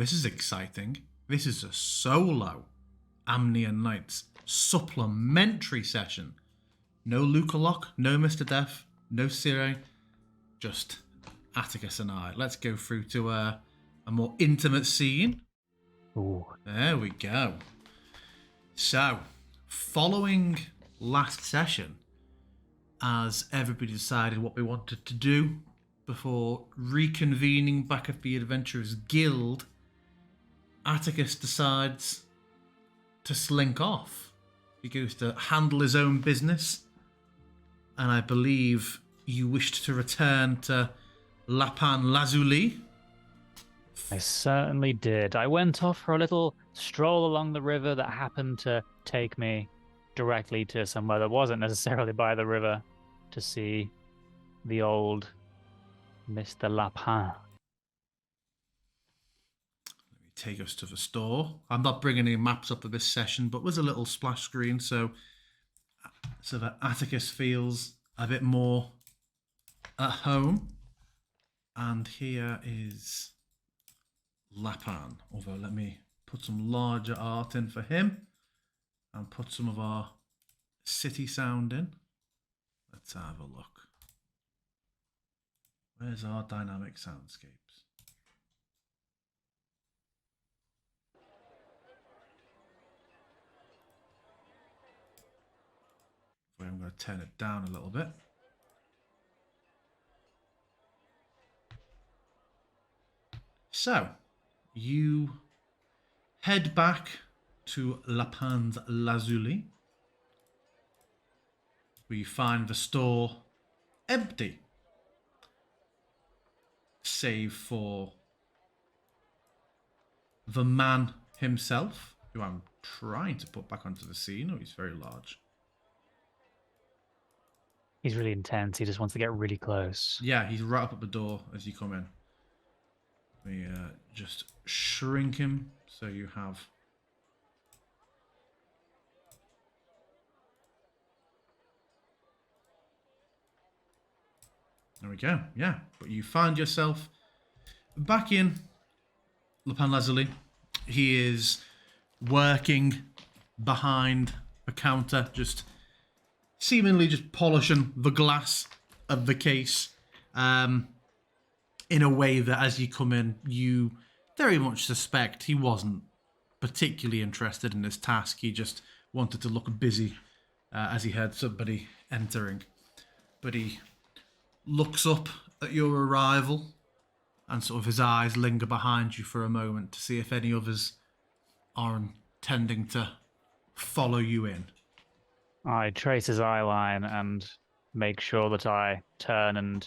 this is exciting. This is a solo Amnian Nights supplementary session. No Lukalok, no Mr. Death, no Sire, just Atticus and I. Let's go through to a more intimate scene. Ooh. There we go. So, following last session, as everybody decided what we wanted to do before reconvening back at the Adventurers Guild, Atticus decides to slink off. He goes to handle his own business, and I believe you wished to return to Lapan Lazuli. I certainly did. I went off for a little stroll along the river that happened to take me directly to somewhere that wasn't necessarily by the river to see the old Mr. Lapin. Let me take us to the store. I'm not bringing any maps up for this session, but there's a little splash screen so that Atticus feels a bit more at home. And here is Lapan. Although let me put some larger art in for him and put some of our city sound in. Let's have a look. Where's our dynamic soundscapes? I'm going to turn it down a little bit. So, you head back to Lapin's Lazuli, where you find the store empty, save for the man himself, who I'm trying to put back onto the scene. Oh, he's very large. He's really intense. He just wants to get really close. Yeah, he's right up at the door as you come in. We just shrink him so you have... There we go, yeah. But you find yourself back in Lapan Lazuli. He is working behind the counter, just seemingly just polishing the glass of the case in a way that as you come in, you very much suspect he wasn't particularly interested in his task. He just wanted to look busy as he heard somebody entering. But he looks up at your arrival and sort of his eyes linger behind you for a moment to see if any others are intending to follow you in. I trace his eye line and make sure that I turn and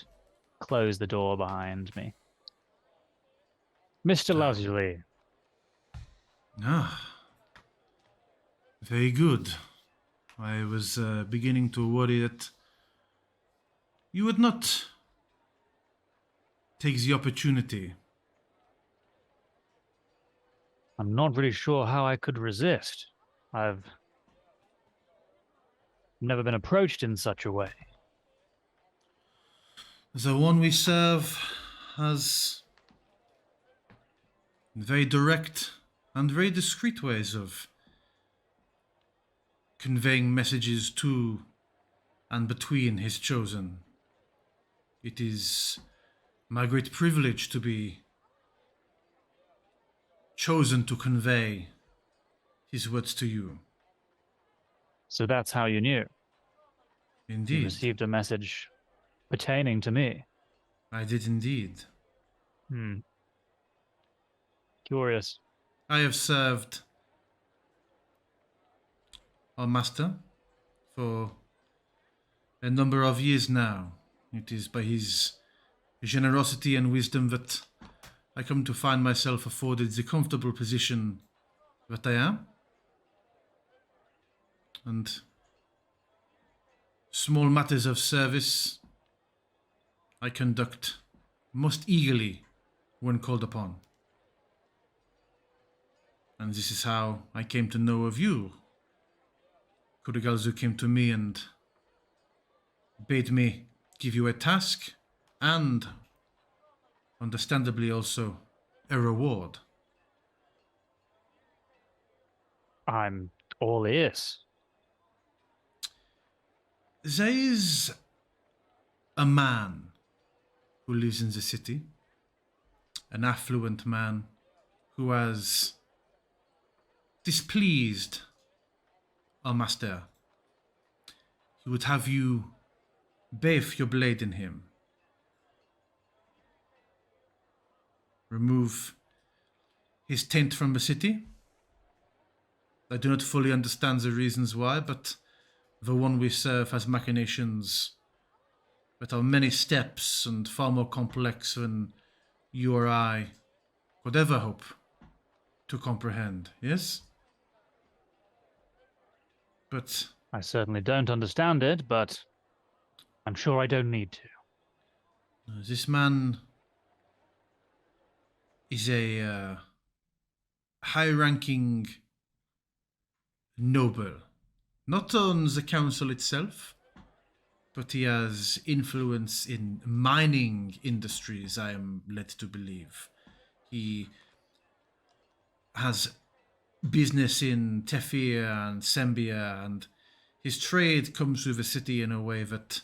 close the door behind me. Mr. Lazuli. Ah, very good. I was beginning to worry that you would not take the opportunity. I'm not really sure how I could resist. I've never been approached in such a way. The one we serve has very direct and very discreet ways of conveying messages to and between his chosen. It is my great privilege to be chosen to convey his words to you. So that's how you knew. Indeed. You received a message pertaining to me. I did indeed. Curious. I have served our master for a number of years now. It is by his generosity and wisdom that I come to find myself afforded the comfortable position that I am. And small matters of service I conduct most eagerly when called upon. And this is how I came to know of you. Kurigalzu came to me and bade me give you a task and, understandably also, a reward. I'm all ears. There is a man who lives in the city, an affluent man who has displeased our master. He would have you bathe your blade in him, remove his taint from the city. I do not fully understand the reasons why, but the one we serve has machinations that are many steps and far more complex than you or I could ever hope to comprehend, yes? But I certainly don't understand it, but I'm sure I don't need to. this man is a high-ranking noble, not on the council itself, but he has influence in mining industries, I am led to believe. He has business in Tefir and Sembia, and his trade comes through the city in a way that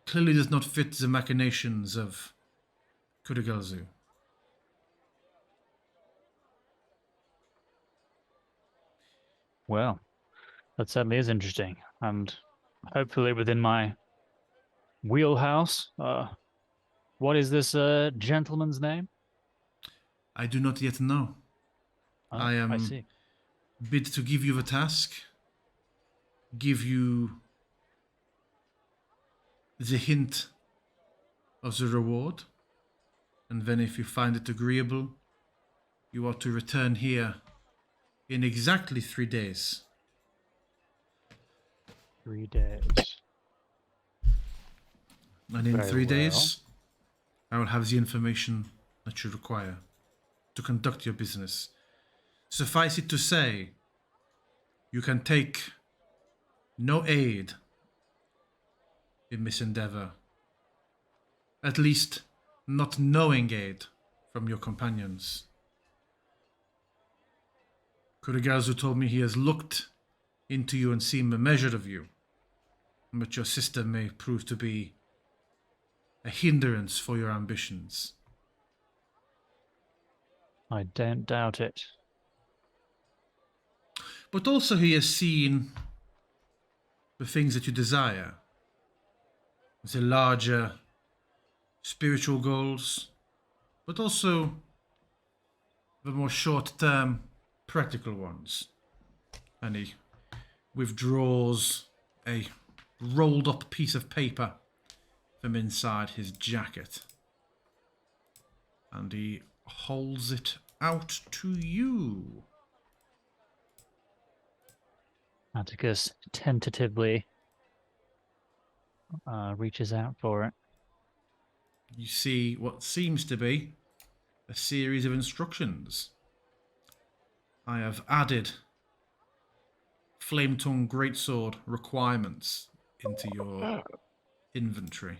clearly does not fit the machinations of Kudagalzu. Well, that certainly is interesting, and hopefully within my wheelhouse. What is this gentleman's name? I do not yet know. Oh, I I am see. bid to give you the task, give you the hint of the reward, and then if you find it agreeable, you are to return here in exactly 3 days. 3 days. And in Very 3 well. days, I will have the information that you require to conduct your business. Suffice it to say, you can take no aid in this endeavor. At least, not knowing aid from your companions. Kurigazu told me he has looked into you and seen the measure of you, but your sister may prove to be a hindrance for your ambitions. I don't doubt it. But also he has seen the things that you desire, the larger spiritual goals, but also the more short-term practical ones. And he withdraws a rolled up piece of paper from inside his jacket. And he holds it out to you. Atticus tentatively reaches out for it. You see what seems to be a series of instructions. I have added Flame Tongue Greatsword requirements into your inventory.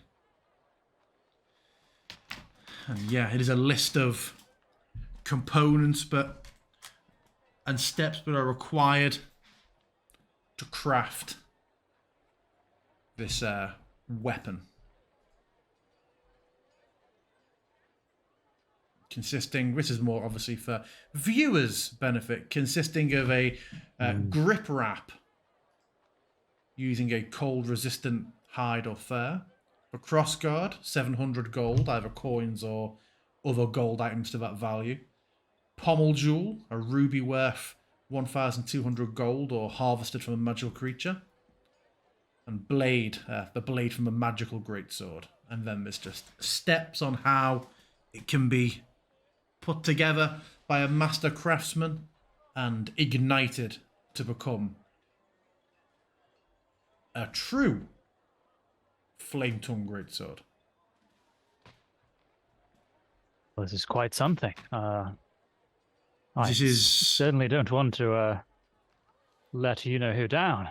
And yeah, it is a list of components and steps that are required to craft this weapon. Consisting, this is more obviously for viewers' benefit, consisting of a grip wrap using a cold-resistant hide or fur. For crossguard, 700 gold, either coins or other gold items to that value. Pommel jewel, a ruby worth 1,200 gold or harvested from a magical creature. And blade, the blade from a magical greatsword. And then there's just steps on how it can be put together by a master craftsman and ignited to become a true flame tongue greatsword. Well, this is quite something. I This is certainly don't want to let you know who down.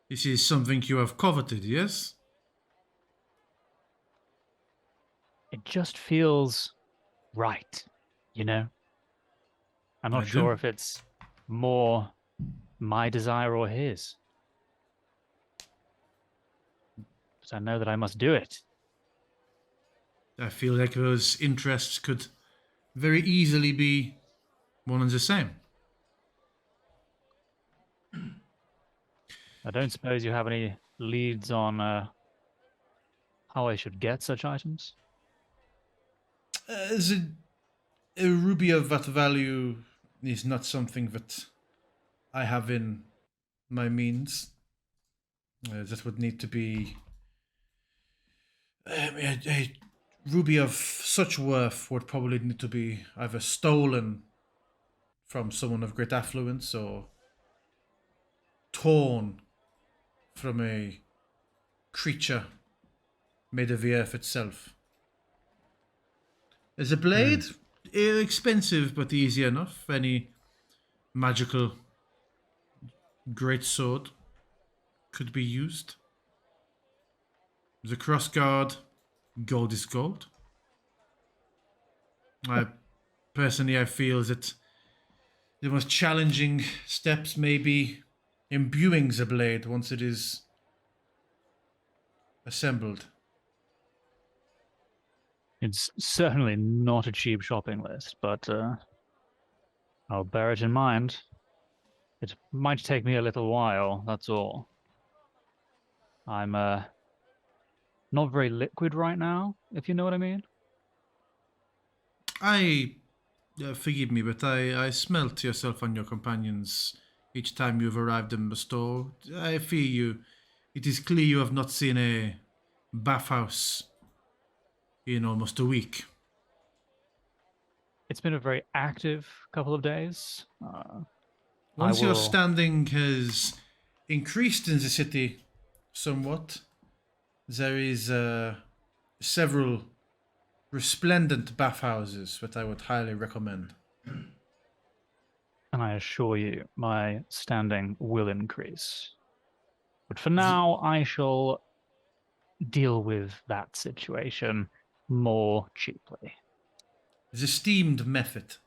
This is something you have coveted, yes? It just feels right, you know? I'm not I sure do. if it's more my desire or his. But I know that I must do it. I feel like those interests could very easily be one and the same. I don't suppose you have any leads on how I should get such items? A ruby of that value is not something that I have in my means. That would need to be a ruby of such worth would probably need to be either stolen from someone of great affluence or torn from a creature made of the earth itself. As a blade, expensive but easy enough. Any magical great sword could be used. The crossguard, gold is gold. I feel that the most challenging steps may be imbuing the blade once it is assembled. It's certainly not a cheap shopping list, but I'll bear it in mind. It might take me a little while, that's all. I'm not very liquid right now, if you know what I mean. I forgive me, but I smelt yourself and your companions each time you've arrived in the store. I fear you. It is clear you have not seen a bathhouse in almost a week. It's been a very active couple of days. Once will... your standing has increased in the city somewhat, there is several resplendent bathhouses that I would highly recommend. And I assure you, my standing will increase. But for now, I shall deal with that situation more cheaply. The steamed method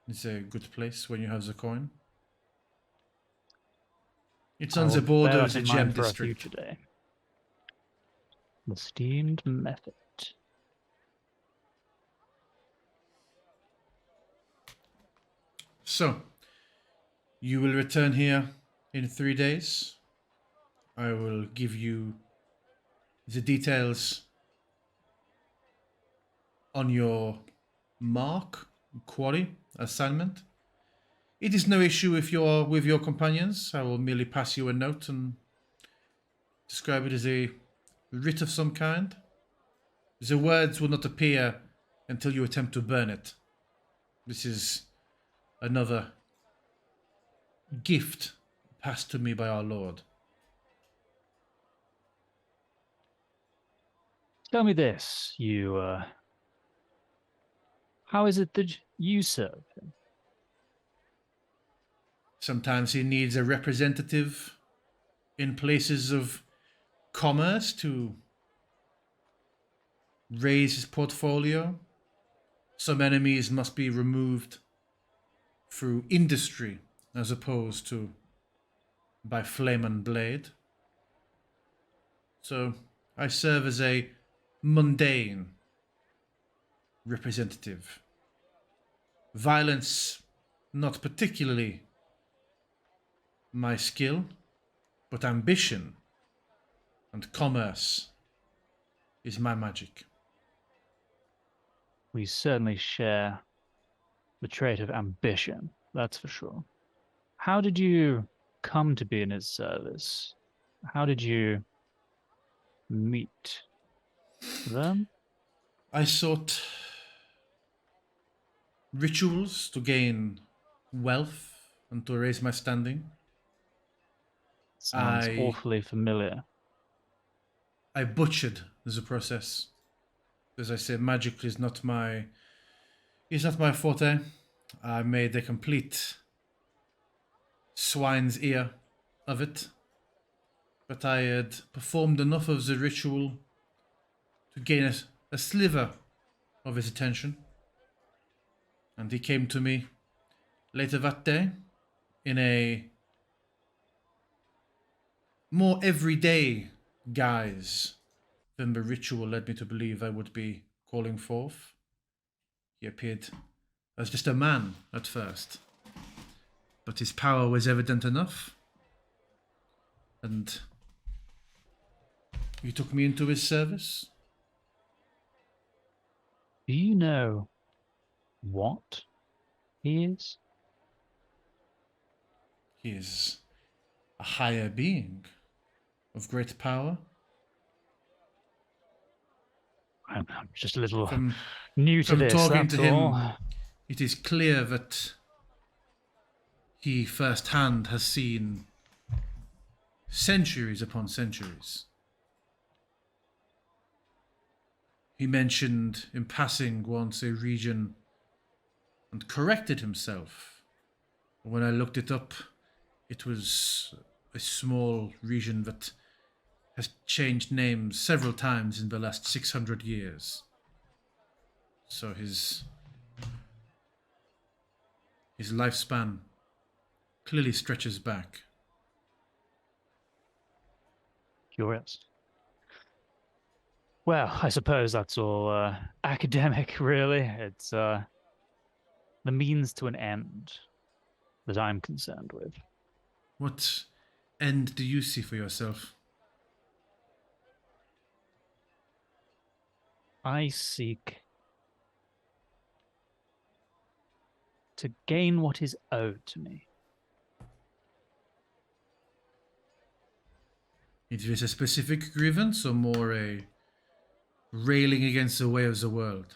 is a good place when you have the coin. It's on the border of the gem for district. A future day. The steamed method. So, you will return here in 3 days. I will give you the details on your quarry assignment. It is no issue if you are with your companions. I will merely pass you a note and describe it as a writ of some kind. The words will not appear until you attempt to burn it. This is another gift passed to me by our Lord. Tell me this, you, how is it that you serve him? Sometimes he needs a representative in places of commerce to raise his portfolio. Some enemies must be removed through industry as opposed to by flame and blade. So I serve as a mundane representative. Violence, not particularly my skill, but ambition and commerce is my magic. We certainly share the trait of ambition, that's for sure. How did you come to be in his service? How did you meet them? I sought rituals to gain wealth and to raise my standing. Sounds awfully familiar. I butchered the process. As I said, magic is not my forte. I made a complete swine's ear of it. But I had performed enough of the ritual to gain a sliver of his attention. And he came to me later that day in a more everyday guise than the ritual led me to believe I would be calling forth. He appeared as just a man at first, but his power was evident enough, and he took me into his service. Do you know what he is? He is a higher being of great power. I'm just a little From new to this, talking that's to him, all. it is clear that he firsthand has seen centuries upon centuries. He mentioned in passing once a region and corrected himself. When I looked it up, it was a small region that has changed names several times in the last 600 years. So his lifespan clearly stretches back. Curious. Well, I suppose that's all academic, really. It's the means to an end that I'm concerned with. What end do you see for yourself? I seek to gain what is owed to me. Is this a specific grievance or more a railing against the way of the world?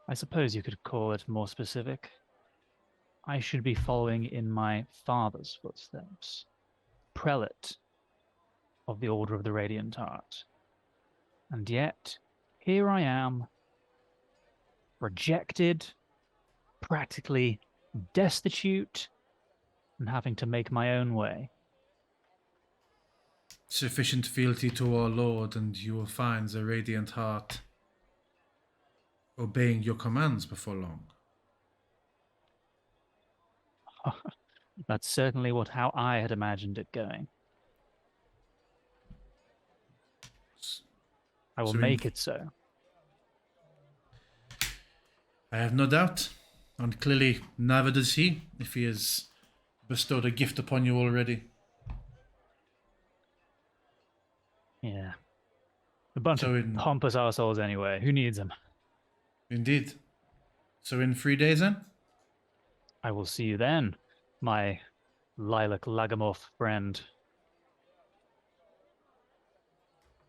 I suppose you could call it more specific. I should be following in my father's footsteps, prelate of the Order of the Radiant Heart. And yet, here I am, rejected, practically destitute, and having to make my own way. Sufficient fealty to our Lord, and you will find the Radiant Heart obeying your commands before long. That's certainly how I had imagined it going. I will make it so. I have no doubt, and clearly neither does he, if he has bestowed a gift upon you already. Yeah. A bunch So of pompous assholes anyway. Who needs them? Indeed. So in 3 days then? I will see you then, my Lilac Lagamoth friend.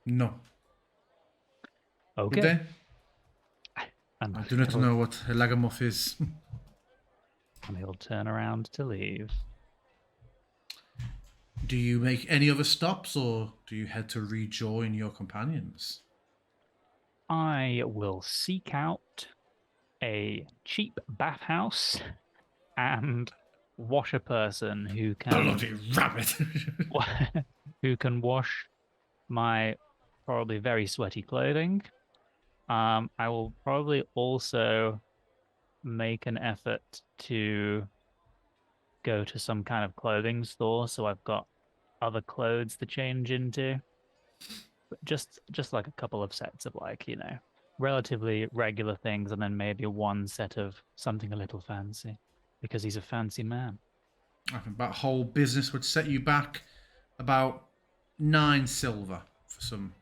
No. Okay. Good day. I do not know what a Lagamoth is. And he'll turn around to leave. Do you make any other stops, or do you head to rejoin your companions? I will seek out a cheap bathhouse and wash a person who can Bloody rabbit! who can wash my probably very sweaty clothing. I will probably also make an effort to go to some kind of clothing store, so I've got other clothes to change into. But just like a couple of sets of, like, you know, relatively regular things, and then maybe one set of something a little fancy, because he's a fancy man. I think that whole business would set you back about 9 silver for some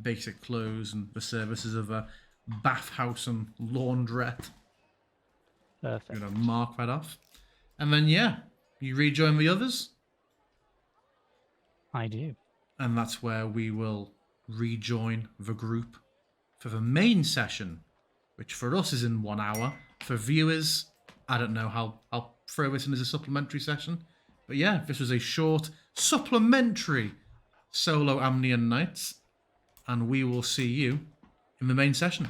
basic clothes and the services of a bathhouse and laundrette. Perfect. I'm going to mark that off. And then, yeah, you rejoin the others. I do. And that's where we will rejoin the group for the main session, which for us is in 1 hour. For viewers, I don't know how I'll throw this in as a supplementary session. But yeah, this was a short supplementary solo Amnian Nights. And we will see you in the main session.